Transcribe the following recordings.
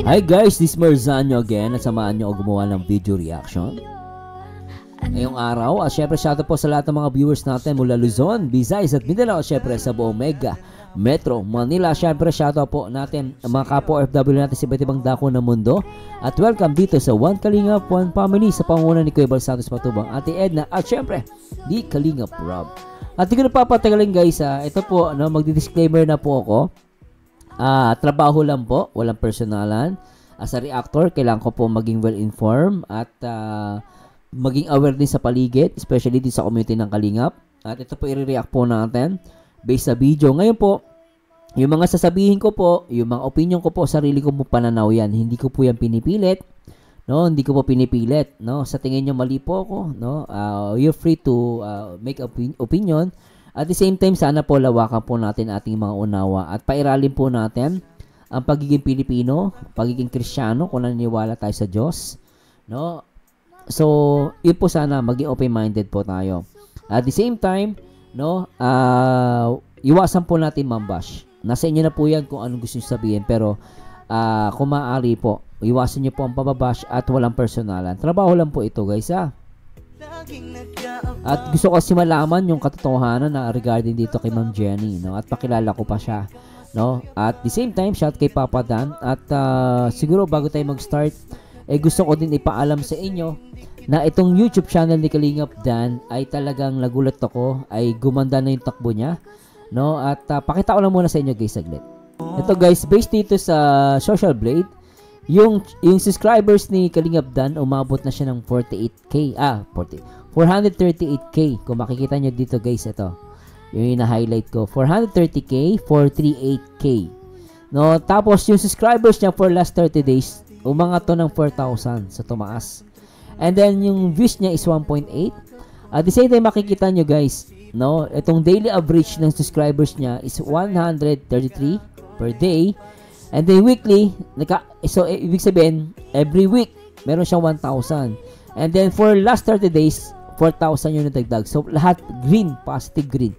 Hi guys, this is Marzano again at samahan nyo ako gumawa ng video reaction ngayong araw. At syempre shoutout po sa lahat ng mga viewers natin mula Luzon, Visayas at Mindanao. Syempre sa buong Mega Metro Manila. Syempre shoutout po natin ang mga kapwa OFW natin sa iba't ibang dako ng mundo. At welcome dito sa One Kalingap, One Family sa pangunan ni Kuya Bal Santos Matubang, Ate Edna at syempre di Kalingap Rob. At hindi ko na papatagalin guys, ito po, magdi-disclaimer na po ako. Trabaho lang po, walang personalan. As a reactor, kailangan ko po maging well-informed at maging aware din sa paligid, especially din sa community ng Kalingap. At ito po i-react po natin based sa video. Ngayon po, yung mga sasabihin ko po, yung mga opinion ko po, sarili ko po pananaw yan. Hindi ko po yan pinipilit. No, hindi ko po pinipilit, no. Sa tingin niyo mali po ako, no. You're free to make opinion. At the same time, sana po lawakan po natin ating mga unawa at pairalin po natin ang pagiging Pilipino, pagiging Kristiyano, kung naniniwala tayo sa Diyos, no. So, yun po sana, maging open-minded po tayo. At the same time, no, iwasan po natin mambash. Nasa inyo na po yan kung anong gusto nyo sabihin, pero kung maaari po, iwasan nyo po ang pababash at walang personalan. Trabaho lang po ito guys, At gusto ko kasi malaman yung katotohanan na regarding dito kay Ma'am Jenny, no? At pakilala ko pa siya, no? At the same time, shout kay Papa Dan. At siguro bago tayo mag-start, gusto ko din ipaalam sa inyo na itong YouTube channel ni Kalingap Dan ay talagang nagulat ako, ay gumanda na yung takbo niya, no? At pakita ko lang muna sa inyo guys saglit. Ito guys, based dito sa Social Blade, yung subscribers ni Kalingap Dan umabot na siya ng 48k, 438k. Kung makikita nyo dito guys, ito yung na-highlight ko, 430k, 438k, no. Tapos yung subscribers niya for last 30 days umangat to ng 4,000, so tumaas. And then yung views niya is 1.8. At the same time makikita nyo guys, no, itong daily average ng subscribers niya is 133 per day. And then weekly, so ibig sabihin, every week, meron siyang 1,000. And then for last 30 days, 4,000 yung natagdag. So lahat green, positive green.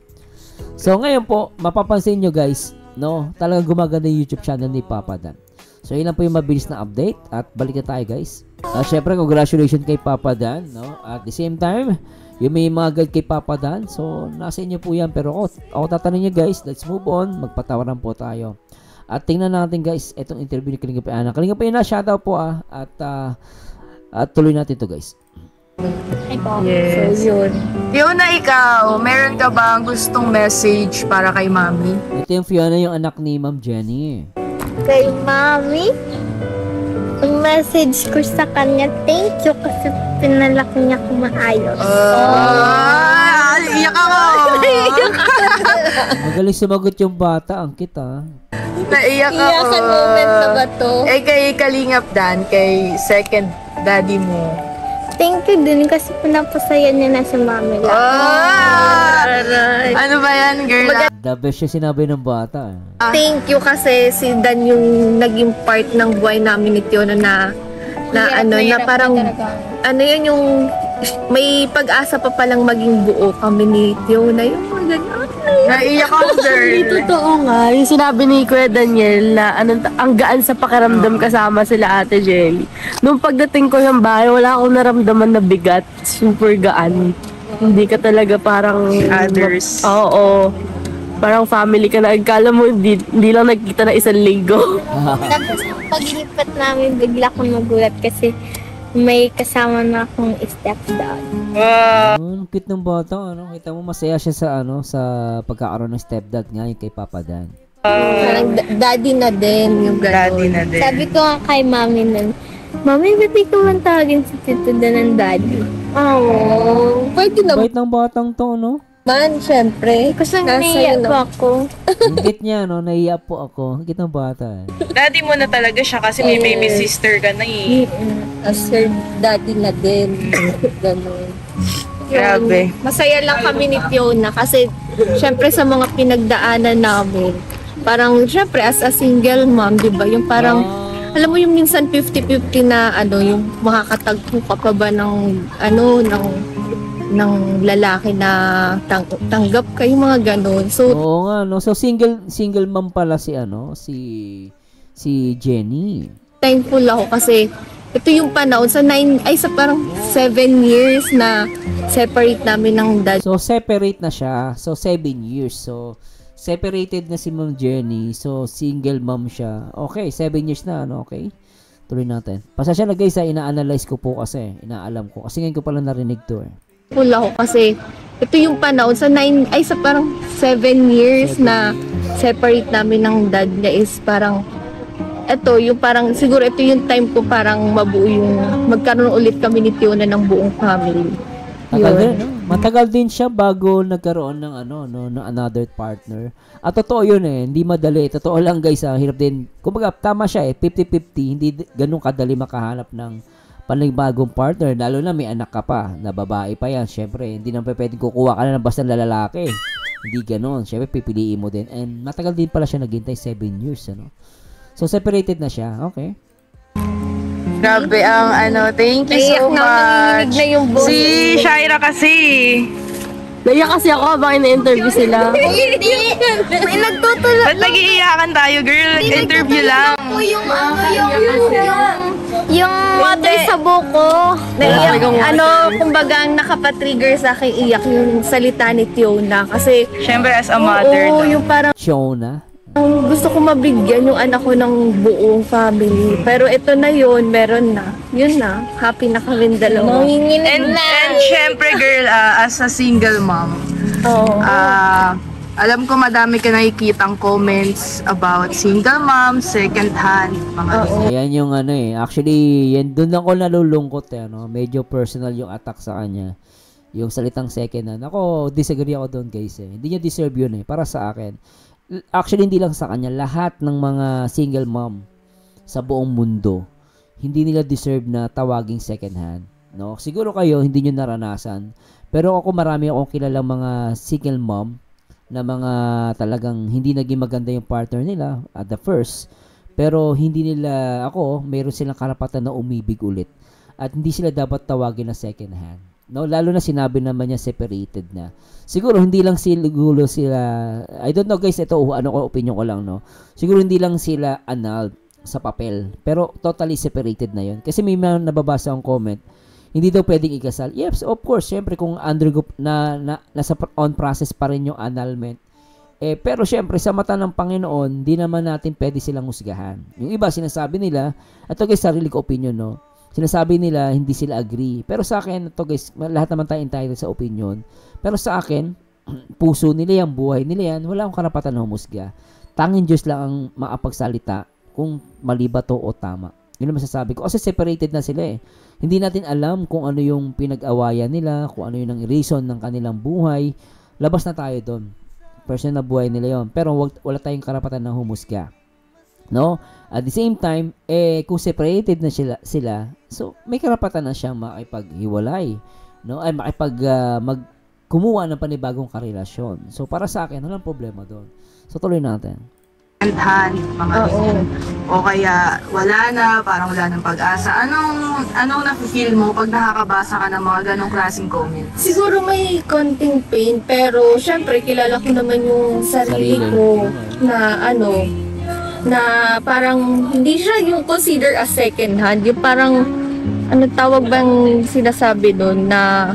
So ngayon po, mapapansin nyo guys, no, talagang gumaganda yung YouTube channel ni Papa Dan. So yun lang po yung mabilis na update. At balik na tayo guys. Syempre, congratulations kay Papa Dan, no. At the same time, yung may mga guide kay Papa Dan, so nasa inyo po yan. Pero ako tatanungin nyo guys, let's move on. Magpatawaran po tayo. At tingnan natin guys, itong interview ni Kalingap Ana. Kalingap Ana, shoutout po At tuloy natin ito guys. Yes. So yun. Fiona, ikaw, meron ka bang gustong message para kay Mami? Ito yung Fiona, yung anak ni Ma'am Jenny. Kay Mami, ang message ko sa kanya, thank you kasi pinalaki niya ko maayos. Iyak ako! Magaling sumagot yung bata, ang kita. Naiyak ako. Iyakan moment na ba to? Kay Kalingap Dan, kay second daddy mo. Thank you din kasi pinapasaya niya na si Mami lang. Ano ba yan, girl? The best yung sinabi ng bata. Thank you kasi si Dan yung naging part ng buhay namin ni Fiona na parang ano yun yung may pag-asa pa palang maging buo kami ni Fiona. Yung mga ganyan. Naiyak ako, girl. Totoo nga, yung sinabi ni Kuya Daniel na ang gaan sa pakiramdam kasama sila Ate Jelly. Nung pagdating ko yung bahay, wala akong naramdaman na bigat. Super gaan. Hindi ka talaga parang others. Oo. Parang family ka na. Kala mo, hindi lang nagkita na isang linggo. Tapos paglipat namin, bigla akong nagulat kasi may kasama na akong stepdad. Ang cute ng bata, ano? Kita mo masaya siya sa pagkakaroon ng stepdad nga yung kay Papa Dan. Parang daddy na din yung gano'n. Daddy na din. Sabi ko nga kay Mami nun, Mami, ba't di ko man tawagin si Tito Dan ng daddy? Oo. Pwede na Bait ng batang to, no? man, syempre. Kasi Nasa naiyak yun, po ako. Ingit niya, no? Naiya po ako. Ingit ng bata. Daddy mo na talaga siya kasi may baby sister ka na eh. As her daddy na din. Ganun. Grabe. Masaya lang kami ni Fiona kasi syempre sa mga pinagdaanan namin. Parang syempre as a single mom, 'di ba? Yung parang alam mo yung minsan 50-50 na yung makakatagpo ka pa ba ng lalaki na tanggap ka, yung mga ganun. So oo nga, no. So single mom pala si si Jenny. thankful ako kasi ito yung panahon sa parang 7 years na separate namin ng dad. So, separate na siya. So, 7 years. So, separated na si Ma'am Jenny. So, single mom siya. Okay, 7 years na. Ano, okay? Tuloy natin. Pasensya na guys, ina-analyze ko po kasi. Inaalam ko. Kasi ngayon ko pala narinig to eh. Thankful ako kasi ito yung panahon sa parang 7 years na separate namin ng dad niya is parang siguro ito yung time ko parang mabuo yung magkaroon ulit kami ni Tiona ng buong family. Matagal din siya bago nagkaroon ng ng another partner. At totoo yun eh, hindi madali. Totoo lang guys, hirap din. Kumbaga, tama siya eh, 50-50, hindi ganun kadali makahanap ng panibagong partner. Lalo na may anak ka pa, na babae pa yan. Syempre, hindi naman pwedeng kukuha ka na ng basta lalaki. Hindi ganun. Syempre, pipiliin mo din. And matagal din pala siya naghintay, 7 years, ano. So, separated na siya. Okay. Grabe ang thank you so much. Na yung boss. Si Shaira kasi. Naiyak kasi ako habang ina-interview sila. Hindi. May nagtutulog. Ba't nag-iiyakan tayo, girl? Interview lang. Yung water sa buko. Kumbaga ang nakapatrigger sa akin iyak yung salita ni Tiona. Kasi, Siyempre, as a mother. oo, yung parang Shona. gusto ko mabigyan yung anak ko ng buong family. Pero ito na yun, meron na. Yun na. Happy na kami dalawa. And siyempre, girl, as a single mom, Oo. Alam ko madami ka nakikitang comments about single mom, second hand, mga Ayan yung actually, yan doon ako nalulungkot medyo personal yung attack sa kanya. Yung salitang second hand. Ako, disagree ako doon guys eh. Hindi niya deserve yun para sa akin. Actually, hindi lang sa kanya. Lahat ng mga single mom sa buong mundo, hindi nila deserve na tawaging second hand. No? Siguro kayo, hindi nyo naranasan. Pero ako, marami akong kilalang mga single mom na mga talagang hindi naging maganda yung partner nila at the first. Pero hindi nila, mayroon silang karapatan na umibig ulit. At hindi sila dapat tawagin na second hand. No, lalo na sinabi naman niya separated na. Siguro hindi lang sila I don't know guys, ito opinion ko lang Siguro hindi lang sila annulled sa papel, pero totally separated na 'yon. Kasi may mga nababasa akong comment, hindi daw pwedeng ikasal. Yes, of course, syempre kung undergo nasa on process pa rin yung annulment. Pero syempre sa mata ng Panginoon, hindi naman natin pwede silang husgahan. Yung iba sinasabi nila, ito guys, sarili ko opinion sinasabi nila hindi sila agree. Pero sa akin, ito guys, lahat naman tayo entitled sa opinion. Pero sa akin, puso nila yan, buhay nila yan, wala akong karapatan na humusga. Tanging Diyos lang ang maapagsalita kung mali ba to o tama. Yun ang masasabi ko. Kasi separated na sila eh. Hindi natin alam kung ano yung pinag-awayan nila, kung ano yung reason ng kanilang buhay. Labas na tayo doon. Personal na buhay nila yon. Pero wala tayong karapatan na humusga. No? At the same time, kung separated na sila, so may karapatan na siyang makipaghiwalay, no? Ay kumuha ng panibagong karelasyon. So para sa akin, walang problema doon. So tuloy natin. hand, mga ganyan. O kaya wala na, parang wala ng pag-asa. Anong nafe-feel mo pag nakakabasa ka ng mga ganong klaseng comments? Siguro may konting pain, pero syempre kilala ko naman yung sarili ko na na parang hindi siya yung consider as second hand. Yung parang, tawag bang sinasabi doon na,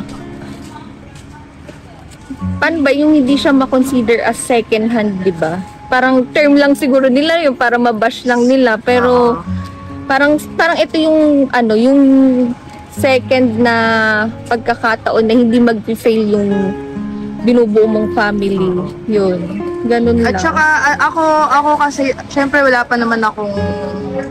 paano ba yung hindi siya makonsider as second hand, di ba? Parang term lang siguro nila yung para mabash lang nila, pero parang ito yung yung second na pagkakataon na hindi mag-fail yung binubuo mong family. Yun. Ganun lang. At saka ako kasi syempre wala pa naman akong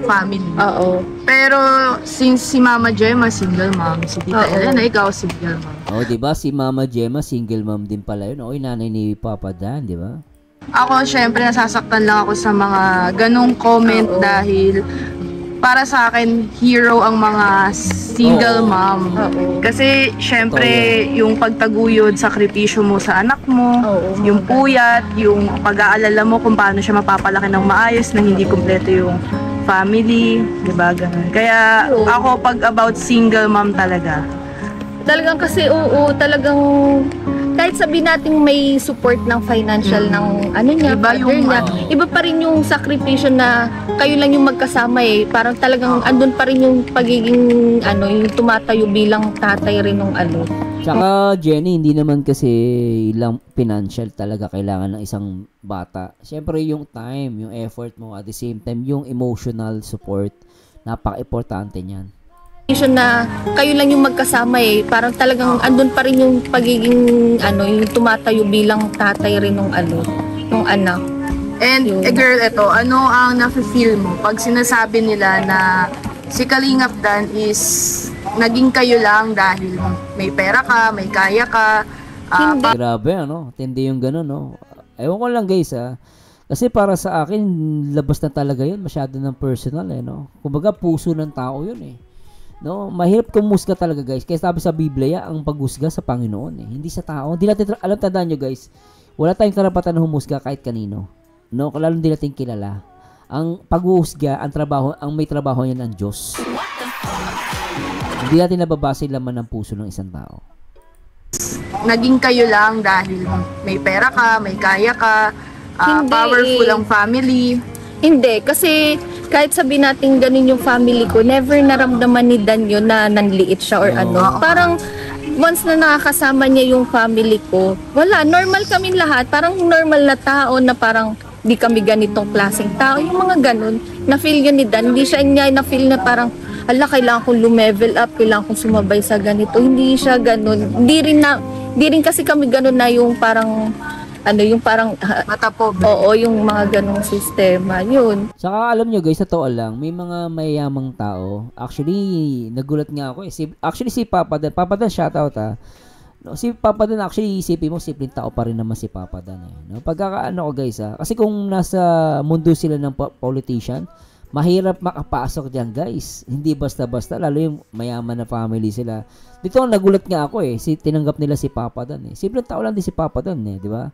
family. Oo. Pero since si Mama Gemma single mom, si Tita Elena ikaw single mom. Oh, 'di ba si Mama Gemma single mom din pala 'yun. Oy, nanay ni Papa Dan, 'di ba? Ako syempre nasasaktan lang ako sa mga ganong comment dahil para sa akin, hero ang mga single mom. Kasi, syempre, yung pagtaguyod, sakripisyo mo sa anak mo, yung puyat, yung pag-aalala mo kung paano siya mapapalaki ng maayos na hindi kumpleto yung family, diba, ganun. Kaya, ako, pag about single mom talaga. Talagang kasi, talagang kahit sabi natin may support ng financial ng ano niya, Iba father yung niya, iba pa rin yung sakripisyo na kayo lang yung magkasama eh. Parang talagang andun pa rin yung pagiging ano, yung tumatayo bilang tatay rin ng ano. Tsaka Jenny, hindi naman kasi lang financial talaga kailangan ng isang bata. Siyempre yung time, yung effort mo, at the same time yung emotional support, napaka-importante niyan. Na kayo lang yung magkasama eh. Parang talagang andun pa rin yung pagiging ano, yung tumatayo bilang tatay rin ng ano, ng anak. And girl, ito, ano ang nafe-feel mo pag sinasabi nila na si Kalingap Dan is naging kayo lang dahil may pera ka, may kaya ka. Grabe, ano? Tindi yung gano'n, no? Ewan ko lang, guys, ha? Kasi para sa akin, labas na talaga yun. Masyado ng personal, eh, no? Kumbaga, puso ng tao yun, eh. No? Mahirap kumusga talaga, guys. Kaya sabi sa Biblia, ang paghusga sa Panginoon, eh. Hindi sa tao. Hindi natin, alam, tandaan nyo, guys, wala tayong karapatan na humusga kahit kanino. No? Lalo hindi natin kilala. Ang paghuhusga, ang may trabaho yan ang Diyos. Hindi natin nababasa yung laman ng puso ng isang tao. Naging kayo lang dahil may pera ka, may kaya ka, powerful ang family. Hindi, kasi kahit sabi natin ganun yung family ko, never naramdaman ni Dan yun na nanliit siya or ano. Parang once na nakakasama niya yung family ko, wala, normal kami lahat. Parang normal na tao na parang di kami ganitong klaseng tao. Yung mga ganun, na-feel yun ni Dan. Hindi siya niya na-feel na parang, ala, kailangan kong lumevel up, kailangan kong sumabay sa ganito. Hindi siya ganun. Hindi rin kasi kami ganun na yung parang, ano, yung parang, Matapobre. oo, yung mga ganung sistema. Yun. Saka alam nyo, guys, sa totoo lang, may mga mayamang tao. Actually, nagulat nga ako, eh. Si Papa Dan, shoutout, ha. No, si Papa Dan, actually, isipin mo, simpleng tao pa rin naman si Papa Dan, eh. No? Pagkakaano ko, guys, ha. Kasi kung nasa mundo sila ng politician, mahirap makapasok diyan, guys. Hindi basta-basta, lalo yung mayaman na family sila. Dito nagulat nga ako, eh. Tinanggap nila si Papa Dan, eh. Simpleng tao lang din si Papa Dan, eh, di ba?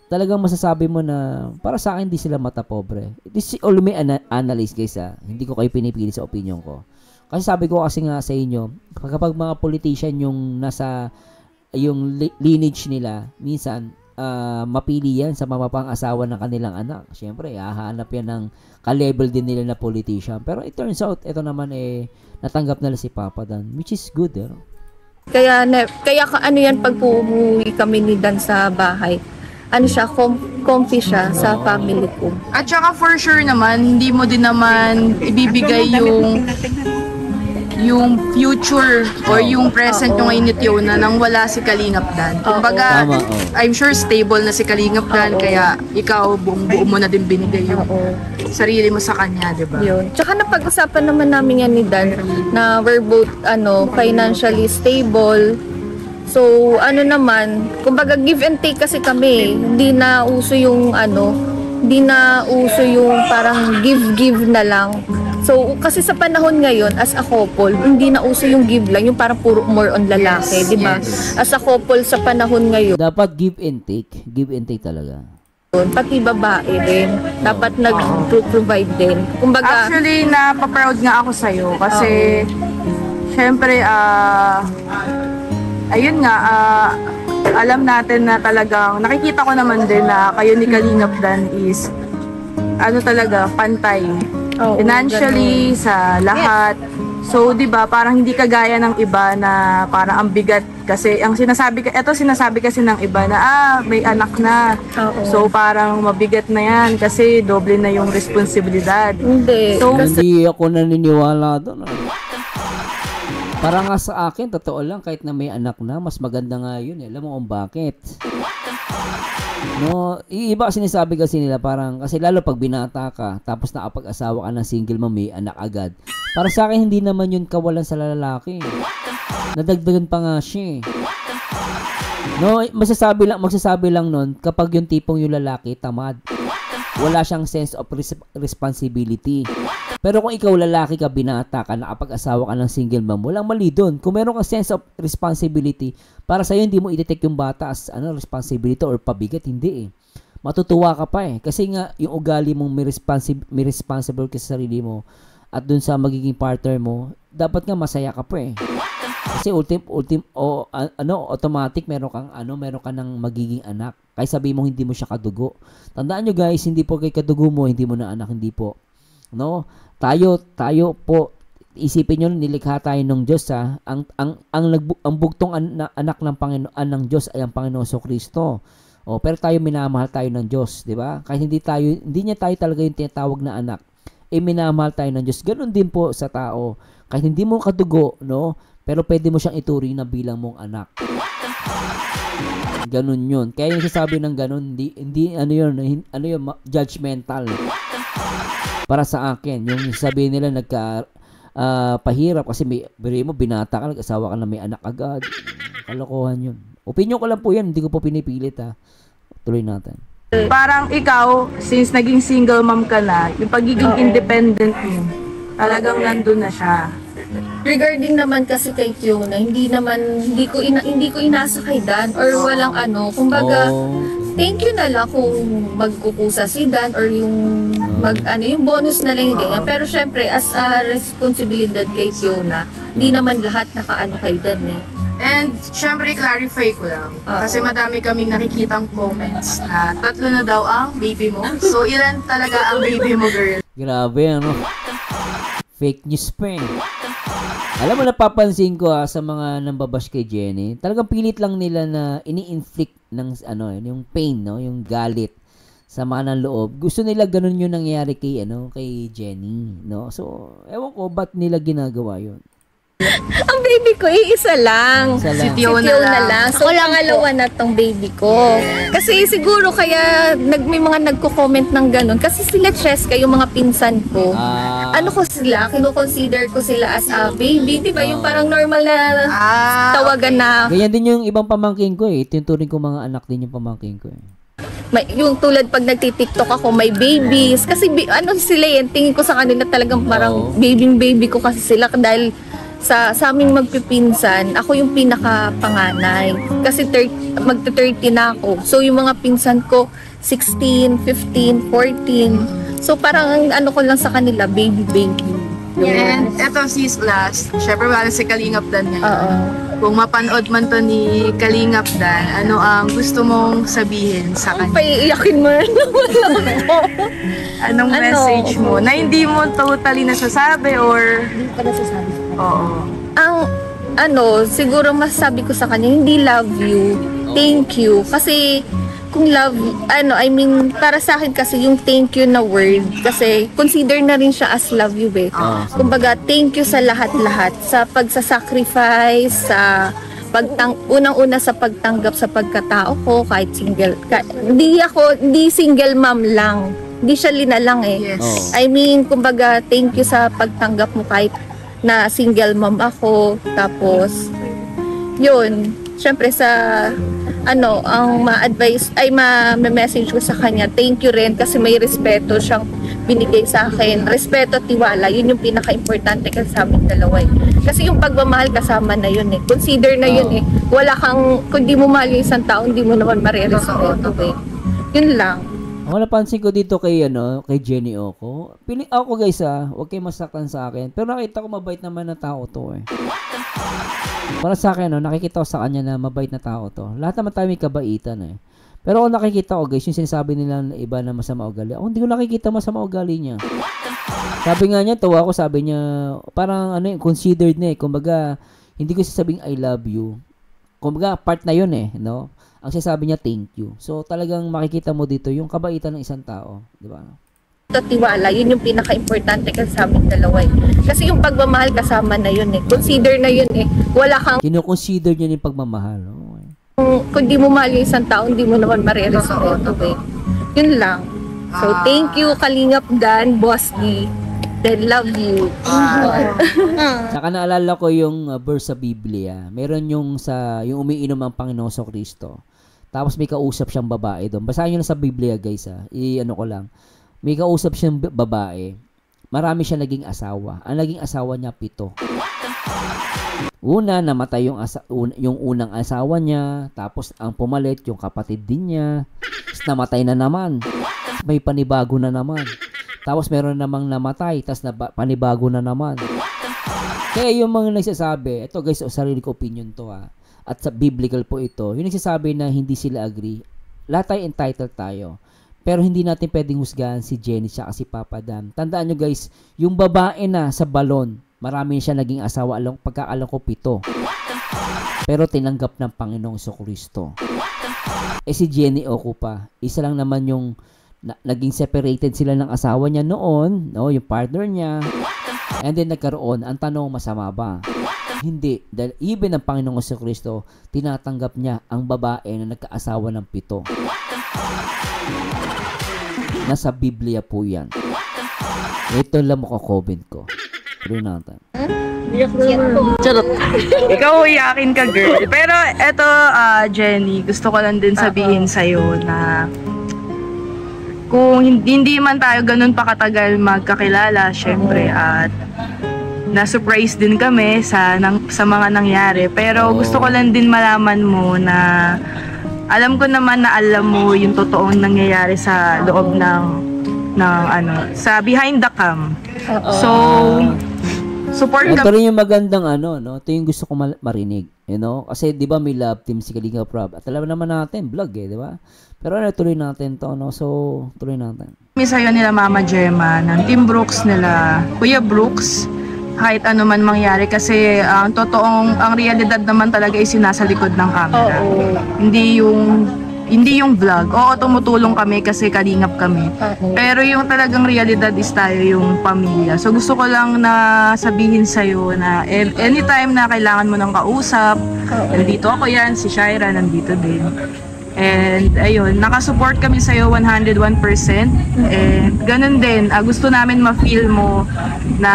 Talagang masasabi mo na para sa akin hindi sila mata pobre. This is all me analyze, guys, ha. Hindi ko kayo pinipili sa opinion ko. Kasi sabi ko kasi nga sa inyo, kapag mga politician yung nasa yung lineage nila, minsan mapili yan sa mapapang-asawa ng kanilang anak. Siyempre, hahanap yan ng ka-level din nila na politician. Pero it turns out, ito naman natanggap nila si Papa Dan, which is good, eh. Kaya ano yan, pag uuwi kami ni Dan sa bahay, ano siya, comfy siya sa family ko. At saka for sure naman, hindi mo din naman ibibigay yung future or yung present yung ngayon ni Tiona nang wala si Kalingap Dan. Kumbaga, I'm sure stable na si Kalingap Dan, kaya ikaw buong buo mo na din binigay yung sarili mo sa kanya, di ba? Yun. Tsaka napag-usapan naman namin yan ni Dan na we're both financially stable. So, ano naman, kumbaga give and take kasi kami. Hindi na uso yung parang give na lang. So, kasi sa panahon ngayon, as a couple, hindi na uso yung give lang, yung parang puro more on lalaki, di ba? Yes. As a couple sa panahon ngayon, Dapat give and take talaga. pati babae din, dapat nag-provide din. Kumbaga, Actually, napaproud nga ako sa'yo kasi syempre, ayun nga, alam natin na talagang, nakikita ko naman din na kayo ni Kalingap Dan is, talaga, pantay. Financially, sa lahat. So, di ba, parang hindi kagaya ng iba na parang ang bigat. Kasi, sinasabi kasi ng iba na, may anak na. So, parang mabigat na yan kasi doble na yung responsibilidad. hindi. So, Hindi ako naniniwala doon. Para nga sa akin, totoo lang, kahit na may anak na, mas maganda nga yun. Alam mo kung bakit? No, iba sinasabi kasi nila parang, kasi lalo pag binata ka, tapos nakapag-asawa ka ng single mom, may anak agad. Para sa akin, hindi naman yun kawalan sa lalaki. Nadagdagan pa nga siya. No, magsasabi lang nun, kapag yung tipong yung lalaki, tamad. Wala siyang sense of responsibility. Pero kung ikaw lalaki ka, binata ka, nakapag-asawa ka ng single mom, walang mali doon. Kung meron kang sense of responsibility, para sa'yo hindi mo i-detect yung bata as responsibility or pabigat, hindi eh. Matutuwa ka pa eh. Kasi nga, yung ugali mong may responsible ka sa sarili mo at dun sa magiging partner mo, dapat nga masaya ka pa eh. Kasi automatic meron ka ng magiging anak. Kaya sabi mo hindi mo siya kadugo. Tandaan nyo guys, hindi po kay kadugo mo, hindi mo na anak, hindi po. No? Tayo po, isipin nyo, nilikha tayo ng Diyos ha. Ang bugtong anak ng Panginoon ng Diyos ay ang Panginoon Kristo. Pero tayo minamahal tayo ng Diyos, di ba? Kahit hindi niya tayo talaga yung tinatawag na anak. Minamahal tayo ng Diyos. Ganun din po sa tao. Kahit hindi mo kadugo, no? Pero pwede mo siyang ituring na bilang mong anak. Ganun yun. Kaya yung sasabi ng ganun, hindi judgmental. Para sa akin, yung sabi nila pahirap kasi binata ka, nag-asawa ka na may anak agad. Kalokohan yun. Opinion ko lang po yan, hindi ko po pinipilit ha. Tuloy natin. Parang ikaw, since naging single mom ka na, yung pagiging independent mo, talagang nandun na siya. Regarding naman kasi kay Fiona, hindi ko inasa kay Dan or walang kumbaga, thank you na lang kung magkukusa si Dan or yung yung bonus na lang yung ganyan. Pero syempre, as a responsibilidad kay Fiona, hindi naman lahat nakaano kay Dan eh. And syempre, clarify ko lang. Kasi madami kaming nakikitang comments na 3 na daw ang baby mo. So, ilan talaga ang baby mo, girl? Grabe, fake news pa eh. Alam mo, napapansin ko sa mga nambabash kay Jenny, talagang pilit lang nila na ini-inflict ng yung pain, no, yung galit sa mga ng loob. Gusto nila ganun yung nangyayari kay Jenny, no. So, ewan ko ba't nila ginagawa 'yon. Ang baby ko, iisa lang. Si Fiona lang. So, pangalawa na tong baby ko. Kasi siguro kaya may mga nagko-comment ng ganun. Kasi sila Cheska, yung mga pinsan ko. Kino-consider ko sila as a baby. Diba? Yung parang normal na tawagan na. Ganyan din yung ibang pamangkin ko eh. Tinuturing ko mga anak din yung pamangkin ko eh. Yung tulad pag nagti-TikTok ako, may babies. Kasi sila yan, tingin ko sa kanila talagang parang baby ko kasi sila dahil sa aming magpipinsan, ako yung pinaka-panganay. Kasi magta-30 na ako. So, yung mga pinsan ko, 16, 15, 14. So, parang ko lang sa kanila, baby. And eto sis last, syempre wala si Kalingap Dan ngayon. Kung mapanood man to ni Kalingap Dan, ano ang gusto mong sabihin sa kanya? Paiiyakin mo na naman ako. Anong message mo? Na hindi mo totally nasasabi or... Hindi ko nasasabi. Oo. Siguro masasabi ko sa kanya, hindi love you, thank you. Kasi kung love, para sa akin kasi yung thank you na word, kasi consider na rin siya as love you eh. Kumbaga, thank you sa lahat-lahat, sa pagsasacrifice, sa unang-una sa pagtanggap sa pagkatao ko, kahit single. Hindi single mom lang. Hindi siya Lina lang eh. Yes. Kumbaga, thank you sa pagtanggap mo kahit na single mom ako. Tapos, yun, syempre ang ma-advise, ma-message ko sa kanya, thank you rin kasi may respeto siyang binigay sa akin. Respeto at tiwala, yun yung pinaka-importante kasi sa aming dalawa eh. Kasi yung pagmamahal kasama na yun eh. Consider na yun eh. Kung di mo mahal yung isang tao, hindi mo naman marirespeto eh. Yun lang. Ang napansin ko dito kay Jenny Oco. Ako guys huwag kayong masaktan sa akin. Pero nakita ko mabait naman na tao to eh. Para sa akin nakikita ko sa kanya na mabait na tao to. Lahat naman tayo may kabaitan eh. Pero kung nakikita ko guys, yung sinasabi nila na iba na masama ugali. Ako hindi ko nakikita masama ugali niya. Sabi nga niya, tawa ko, sabi niya, parang considered na eh. Kumbaga, hindi ko sasabing I love you. Kumbaga, part na yun eh, no? Ang sinasabi niya, thank you. So, talagang makikita mo dito yung kabaitan ng isang tao. Di ba? Tiwala, yun yung pinaka-importante kasi sa aming dalawa eh. Kasi yung pagmamahal kasama na yun eh. Consider na yun eh. Kino-consider niya yung pagmamahal. Kung di mo mahal yung isang tao, hindi mo naman marirespeto eh. Yun lang. So, thank you, Kalingap Dan, Boss D. Then, love you. Saka naalala ko yung verse sa Biblia. Meron yung umiinom ang Panginoon Kristo. Tapos may kausap siyang babae doon. Basahin nyo na sa Biblia guys ko lang. May kausap siyang babae. Marami siya naging asawa. Ang naging asawa niya 7. Una, namatay yung unang asawa niya. Tapos ang pumalit yung kapatid din niya. Tapos namatay na naman. May panibago na naman. Tapos meron namang namatay, tapos panibago na naman. Kaya yung mga nagsasabi, ito guys, sarili ko opinion to at sa biblical po ito, yung nagsasabi na hindi sila agree, lahat tayo entitled tayo. Pero hindi natin pwedeng husgahan si Jenny at si Papa Dan. Tandaan nyo guys, yung babae na sa balon, marami siya naging asawa, pagkaalam ko 7. Pero tinanggap ng Panginoong Jesucristo. Si Jenny Oco pa, isa lang naman yung naging separated sila ng asawa niya noon, no, yung partner niya. And then nagkaroon, ang tanong, masama ba? Hindi, dahil even ang Panginoong Jesucristo, tinatanggap niya ang babae na nagkaasawa ng 7. Nasa Biblia po yan. Ito lang comment ko. Tuloy natin. Charot. Ikaw uyakin ka, girl. Pero eto, Jenny, gusto ko lang din sabihin sa'yo na kung hindi man tayo ganun pa katagal magkakilala, syempre, at na-surprise din kami sa mga nangyari. Pero gusto ko lang din malaman mo na alam ko naman na alam mo yung totoong nangyayari sa loob ng sa behind the cam. So, support ka. Ito rin yung magandang no? Ito yung gusto ko marinig. You know? Kasi di ba may love team si Kalinga Prab. At alam naman natin, vlog di ba? Pero tuloy natin to, no? So, tuloy natin. May sayo nila Mama Gemma, ng Team Brooks nila, Kuya Brooks, kahit ano man mangyari kasi ang realidad naman talaga ay sinasa likod ng camera. Hindi yung vlog. Oo, tumutulong kami kasi kalingap kami. Pero yung talagang realidad is tayo yung pamilya. So gusto ko lang na sabihin sa'yo na anytime na kailangan mo ng kausap, nandito ako yan, si Shaira nandito din. And ayun, nakasupport kami sa'yo 101%. And ganun din, gusto namin ma-feel mo na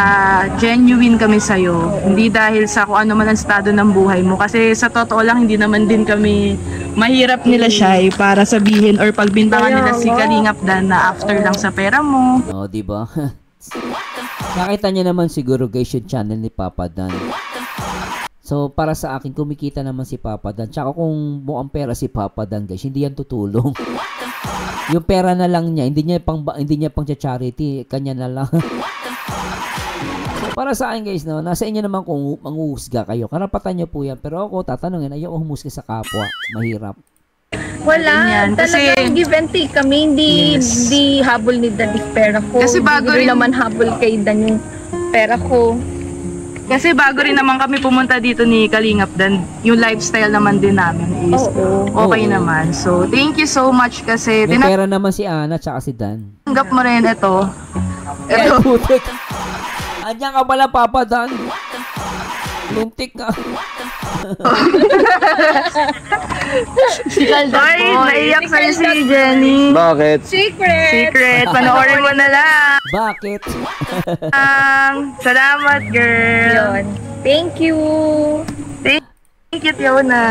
genuine kami sa'yo. Hindi dahil sa kung ano man ang estado ng buhay mo. Kasi sa totoo lang, hindi naman din kami mahirap nila siya para sabihin or pagbintangan nila si Kalingap Dan na after lang sa pera mo. Oh, di ba? Nakita niyo naman siguro guys yung channel ni Papa Dan. So, para sa akin, kumikita naman si Papa Dan. Tsaka kung mukhang pera si Papa Dan, guys, hindi yan tutulong. Yung pera na lang niya, hindi niya pang charity, kanya na lang. So, para sa akin, guys, no, nasa inyo naman kung manghuhusga kayo. Karapatan niyo po yan. Pero ako, tatanungin, ayaw humusga sa kapwa. Mahirap. Wala, talagang give and take kami. Hindi habol ni Dan yung pera ko. Kasi bago hindi rin naman habol kay Dan yung pera ko. Kasi bago rin naman kami pumunta dito ni Kalingap Dan, yung lifestyle naman din namin is okay naman. So, thank you so much kasi may pera naman si Ana tsaka si Dan. Tinanggap mo rin ito. Putik. Andiyan ka pala, Papa Dan. Lintik ka. Ay, naiyak sa'yo si Jenny. Bakit? Secret, panoorin mo na lang. Bakit? Salamat, girl. Yun. Thank you. Thank you, Tiona.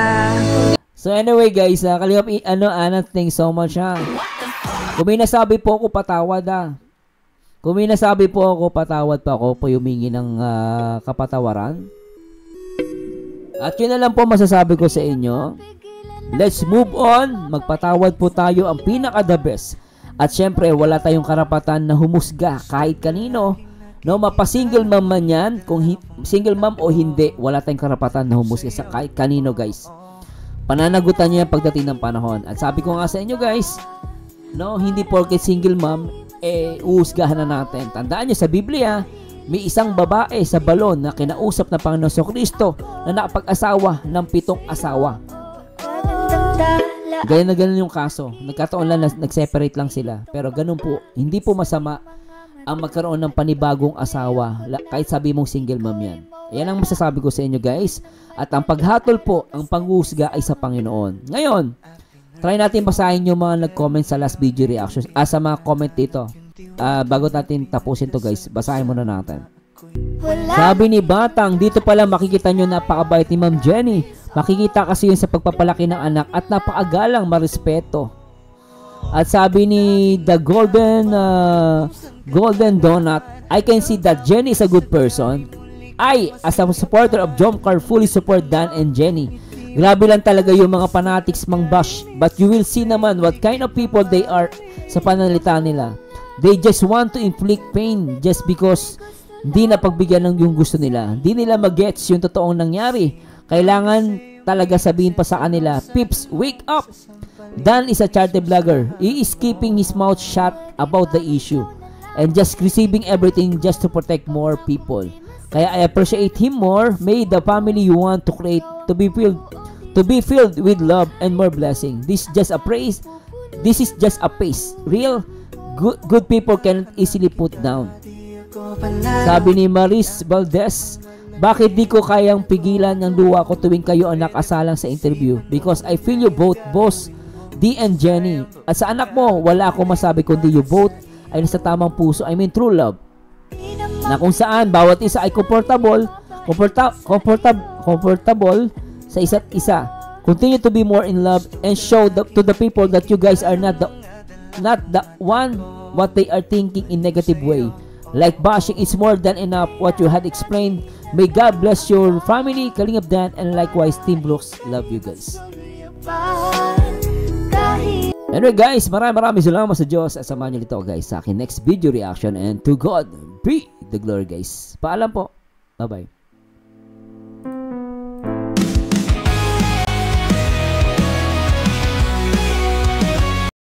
So anyway guys, Kalingap, Ana, thanks so much Kung may nasabi po ako, patawad Kung may nasabi po ako, patawad pa ako po humingi ng kapatawaran. At yun na lang po masasabi ko sa inyo. Let's move on. Magpatawad po tayo, ang pinaka-the best. At syempre, wala tayong karapatan na humusga kahit kanino. No, mapa-single mom man yan, kung single mom o hindi, wala tayong karapatan na humusga sa kahit kanino, guys. Pananagutan niya pagdating ng panahon. At sabi ko nga sa inyo, guys, no, hindi porket single mom, uhusgahan na natin. Tandaan niyo sa Biblia, may isang babae sa balon na kinausap na Panginoon Jesucristo na nakapag-asawa ng 7 asawa. Ganyan na ganun yung kaso. Nagkataon lang na nag-separate lang sila. Pero ganun po, hindi po masama ang magkaroon ng panibagong asawa kahit sabi mong single mom yan. Ayan ang masasabi ko sa inyo, guys. At ang paghatol po, ang panghusga ay sa Panginoon. Ngayon, try natin basahin yung mga nag-comment sa last video reactions. Sa mga comment dito. Bago natin tapusin to, guys, basahin muna natin. Sabi ni Batang, dito pala makikita nyo napakabait ni Ma'am Jenny. Makikita kasi yun sa pagpapalaki ng anak at napakagalang marespeto. At sabi ni The Golden Donut, I can see that Jenny is a good person. I, as a supporter of Jomcar, fully support Dan and Jenny. Grabe lang talaga yung mga fanatics mang bash, but you will see naman what kind of people they are sa pananalita nila. They just want to inflict pain just because hindi na pagbigyan ng yung gusto nila. Hindi nila mag-gets yung totoong nangyari. Kailangan talaga sabihin pa sa kanila, "Pips, wake up!" Dan is a charity vlogger. He is keeping his mouth shut about the issue and just receiving everything just to protect more people. Kaya I appreciate him more. May the family you want to create to be filled with love and more blessing. This is just a pace. Real good people can easily put down. Sabi ni Maris Valdez, bakit di ko kayang pigilan ng luha ko tuwing kayo ang nakasalang sa interview? Because I feel you both, boss D and Jenny. At sa anak mo, wala akong masabi kundi you both ay nasa tamang puso. I mean true love. Na kung saan bawat isa ay comfortable sa isa't isa. Continue to be more in love and show to the people that you guys are not the one what they are thinking in negative way. Like bashing is more than enough what you had explained. May God bless your family, Kalingap Dan, and likewise Team Brooks. Love you guys. Anyway guys, maraming salamat sa Diyos at samahan niyo dito guys sa akin next video reaction, and to God be the glory guys. Paalam po. Bye bye.